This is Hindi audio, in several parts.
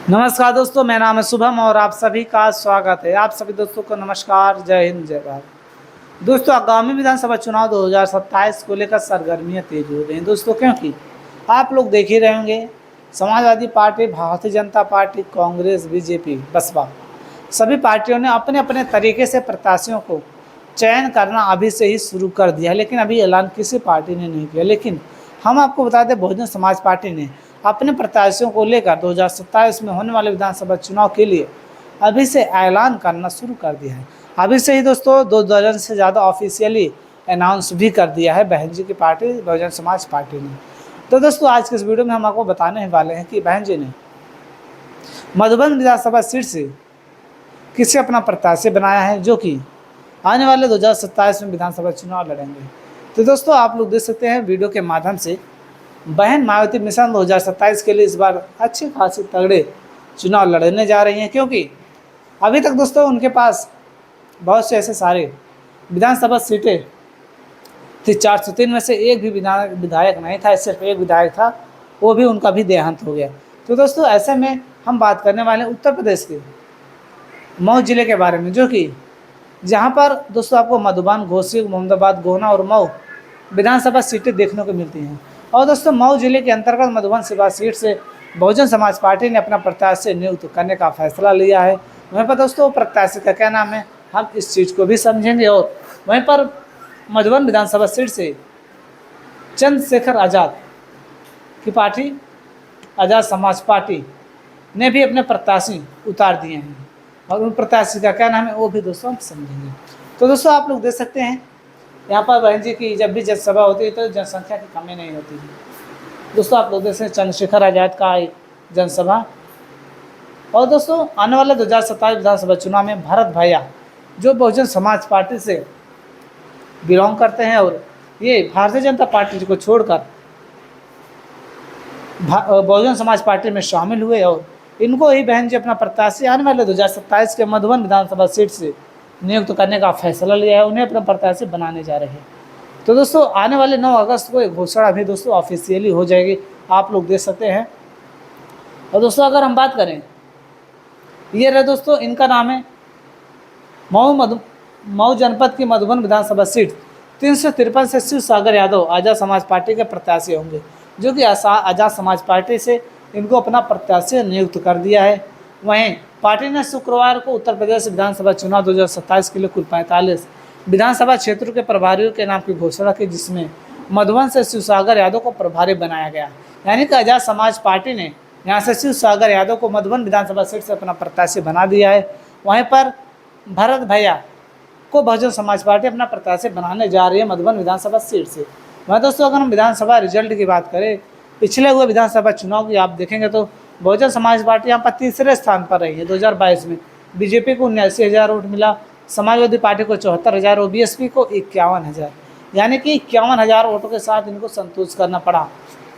नमस्कार दोस्तों, मेरा नाम है शुभम और आप सभी का स्वागत है। आप सभी दोस्तों को नमस्कार, जय हिंद, जय भारत। दोस्तों, आगामी विधानसभा चुनाव 2027 को लेकर सरगर्मियां तेज हो गई हैं दोस्तों, क्योंकि आप लोग देख ही रहे होंगे, Samajwadi party, Bharatiya Janata party, Congress, BJP, Baspa सभी पार्टियों ने अपने अपने तरीके से प्रत्याशियों को चयन करना अभी से ही शुरू कर दिया है, लेकिन अभी ऐलान किसी पार्टी ने नहीं किया। लेकिन हम आपको बता दें, बहुजन समाज पार्टी ने अपने प्रत्याशियों को लेकर 2027 में होने वाले विधानसभा चुनाव के लिए अभी से ऐलान करना शुरू कर दिया है। अभी से ही दोस्तों 2 दर्जन से ज़्यादा ऑफिशियली अनाउंस भी कर दिया है बहन जी की पार्टी, बहुजन समाज पार्टी ने। तो दोस्तों, आज के इस वीडियो में हम आपको बताने वाले हैं कि बहन जी ने मधुबन विधानसभा सीट से किसे अपना प्रत्याशी बनाया है, जो कि आने वाले 2027 में विधानसभा चुनाव लड़ेंगे। तो दोस्तों, आप लोग देख सकते हैं वीडियो के माध्यम से बहन मायावती मिशन 2027 के लिए इस बार अच्छे खासे तगड़े चुनाव लड़ने जा रही हैं, क्योंकि अभी तक दोस्तों उनके पास बहुत से ऐसे सारे विधानसभा सीटें थी। 403 में से एक भी विधायक नहीं था, सिर्फ एक विधायक था, वो भी उनका भी देहांत हो गया। तो दोस्तों, ऐसे में हम बात करने वाले हैं उत्तर प्रदेश के मऊ जिले के बारे में, जो कि जहाँ पर दोस्तों आपको मधुबन, घोसी, मोहम्मदाबाद, गोहना और मऊ विधानसभा सीटें देखने को मिलती हैं। और दोस्तों, मऊ जिले के अंतर्गत मधुबन सेवा सीट से बहुजन समाज पार्टी ने अपना प्रत्याशी नियुक्त करने का फैसला लिया है। वहीं पर दोस्तों प्रत्याशी का क्या नाम है, हम इस चीज़ को भी समझेंगे। और वहीं पर मधुबन विधानसभा सीट से चंद्रशेखर आज़ाद की पार्टी, आज़ाद समाज पार्टी ने भी अपने प्रत्याशी उतार दिए हैं, और उन प्रत्याशी का क्या नाम है वो भी दोस्तों हम समझेंगे। तो दोस्तों, आप लोग देख सकते हैं यहाँ पर बहन जी की जब भी जनसभा होती है तो जनसंख्या की कमी नहीं होती है। दोस्तों, आप लोग देख सकते हैं चंद्रशेखर आज़ाद का एक जनसभा। और दोस्तों, आने वाले 2027 विधानसभा चुनाव में भरत भैया, जो बहुजन समाज पार्टी से बिलोंग करते हैं और ये भारतीय जनता पार्टी को छोड़कर बहुजन समाज पार्टी में शामिल हुए, और इनको ही बहन जी अपना प्रत्याशी आने वाले 2027 के मधुबन विधानसभा सीट से नियुक्त करने का फैसला लिया है। उन्हें अपना प्रत्याशी बनाने जा रहे हैं। तो दोस्तों, आने वाले 9 अगस्त को एक घोषणा भी दोस्तों ऑफिशियली हो जाएगी, आप लोग देख सकते हैं। और दोस्तों, अगर हम बात करें, ये रहे दोस्तों, इनका नाम है मऊ जनपद की मधुबन विधानसभा सीट 353 से शिव सागर यादव आज़ाद समाज पार्टी के प्रत्याशी होंगे, जो कि आज़ाद समाज पार्टी से इनको अपना प्रत्याशी नियुक्त कर दिया है। वहीं पार्टी ने शुक्रवार को उत्तर प्रदेश विधानसभा चुनाव 2027 के लिए कुल 45 विधानसभा क्षेत्रों के प्रभारियों के नाम की घोषणा की, जिसमें मधुबन से शिवसागर यादव को प्रभारी बनाया गया। यानी कि आज़ाद समाज पार्टी ने यहाँ से शिवसागर यादव को मधुबन विधानसभा सीट से अपना प्रत्याशी बना दिया है। वहीं पर भरत भैया को बहुजन समाज पार्टी अपना प्रत्याशी बनाने जा रही है मधुबन विधानसभा सीट से। वहीं दोस्तों, अगर हम विधानसभा रिजल्ट की बात करें, पिछले हुए विधानसभा चुनाव की आप देखेंगे तो बहुजन समाज पार्टी यहाँ पर तीसरे स्थान पर रही है 2022 में। बीजेपी को 79,000 वोट मिला, समाजवादी पार्टी को 74,000 और बीएसपी को 51,000, यानी कि 51,000 वोटों के साथ इनको संतोष करना पड़ा,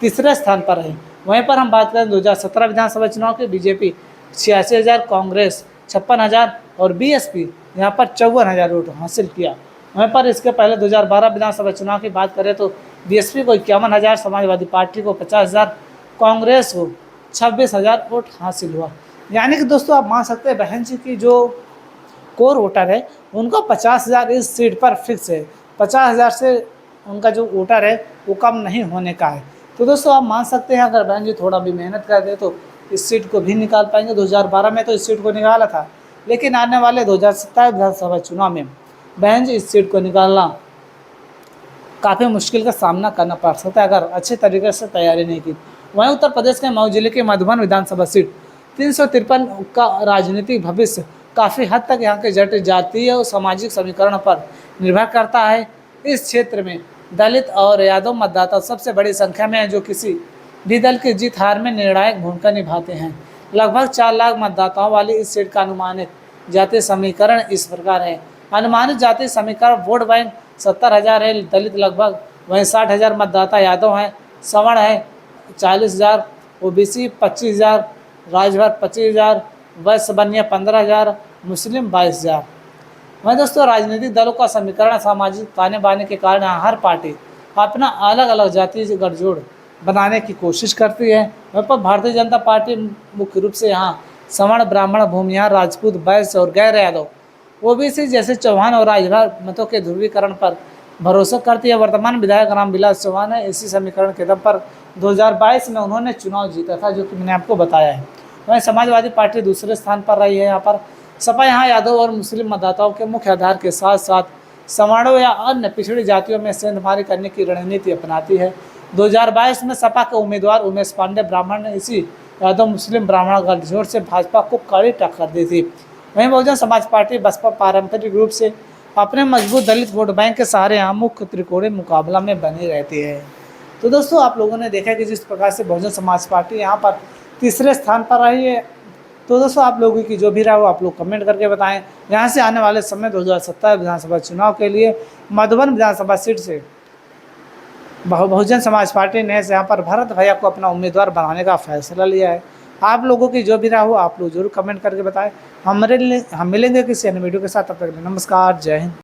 तीसरे स्थान पर रहे। वहीं पर हम बात करें 2017 विधानसभा चुनाव के, बीजेपी 86,000, कांग्रेस 56,000 और बीएसपी यहाँ पर 54,000 वोट हासिल किया। वहीं पर इसके पहले 2012 विधानसभा चुनाव की बात करें तो बीएसपी को 51,000, समाजवादी पार्टी को 50,000, कांग्रेस को 26,000 वोट हासिल हुआ। यानी कि दोस्तों, आप मान सकते हैं बहन जी की जो कोर वोटर है उनका 50,000 इस सीट पर फिक्स है। 50,000 से उनका जो वोटर है वो कम नहीं होने का है। तो दोस्तों, आप मान सकते हैं अगर बहन जी थोड़ा भी मेहनत कर दे तो इस सीट को भी निकाल पाएंगे। 2012 में तो इस सीट को निकाला था, लेकिन आने वाले 2027 विधानसभा चुनाव में बहन जी इस सीट को निकालना काफ़ी मुश्किल का सामना करना पड़ सकता है, अगर अच्छे तरीके से तैयारी नहीं की। वहीं उत्तर प्रदेश के मऊ जिले के मधुबन विधानसभा सीट 353 का राजनीतिक भविष्य काफ़ी हद तक यहाँ के जटिल जातीय और सामाजिक समीकरण पर निर्भर करता है। इस क्षेत्र में दलित और यादव मतदाता सबसे बड़ी संख्या में हैं, जो किसी भी दल की जीत हार में निर्णायक भूमिका निभाते हैं। लगभग 4 लाख मतदाताओं वाली इस सीट का अनुमानित जातीय समीकरण इस प्रकार है। अनुमानित जातीय समीकरण वोट बैंक 70,000 है, दलित लगभग, वहीं 60,000 मतदाता यादव हैं, सवर्ण है 40,000, ओबीसी 25,000, राजभर 25,000, वैश्य बनिया 15,000, मुस्लिम 22,000। वहीं दोस्तों, राजनीतिक दलों का समीकरण सामाजिक ताने बाने के कारण हर पार्टी अपना अलग अलग जातीय गठजोड़ बनाने की कोशिश करती है। वहीं पर भारतीय जनता पार्टी मुख्य रूप से यहाँ सवर्ण, ब्राह्मण, भूमिहार, राजपूत, वैश्य और गैर यादव ओबीसी जैसे चौहान और राजभर मतों के ध्रुवीकरण पर भरोसा करती है। वर्तमान विधायक रामविलास चौहान है। इसी समीकरण के दम पर 2022 में उन्होंने चुनाव जीता था, जो कि मैंने आपको बताया है। वहीं समाजवादी पार्टी दूसरे स्थान पर रही है। यहाँ पर सपा यहाँ यादव और मुस्लिम मतदाताओं के मुख्य आधार के साथ साथ सवर्णों या अन्य पिछड़ी जातियों में सेंधमारी करने की रणनीति अपनाती है। 2022 में सपा के उम्मीदवार उमेश पांडे ब्राह्मण ने इसी यादव मुस्लिम ब्राह्मण गठजोड़ से भाजपा को कड़ी टक्कर दी थी। वहीं बहुजन समाज पार्टी बसपा पारंपरिक रूप से अपने मजबूत दलित वोट बैंक के सहारे यहाँ मुख्य त्रिकोणीय मुकाबला में बनी रहती है। तो दोस्तों, आप लोगों ने देखा कि जिस प्रकार से बहुजन समाज पार्टी यहाँ पर तीसरे स्थान पर रही है। तो दोस्तों, आप लोगों की जो भी राय हो आप लोग कमेंट करके बताएं। यहाँ से आने वाले समय 2027 विधानसभा चुनाव के लिए मधुबन विधानसभा सीट से बहुजन समाज पार्टी ने यहाँ पर भरत भैया को अपना उम्मीदवार बनाने का फैसला लिया है। आप लोगों की जो भी राय हो आप लोग जरूर कमेंट करके बताएं। हम मिलेंगे किसी अन्य वीडियो के साथ। तब तक नमस्कार, जय हिंद।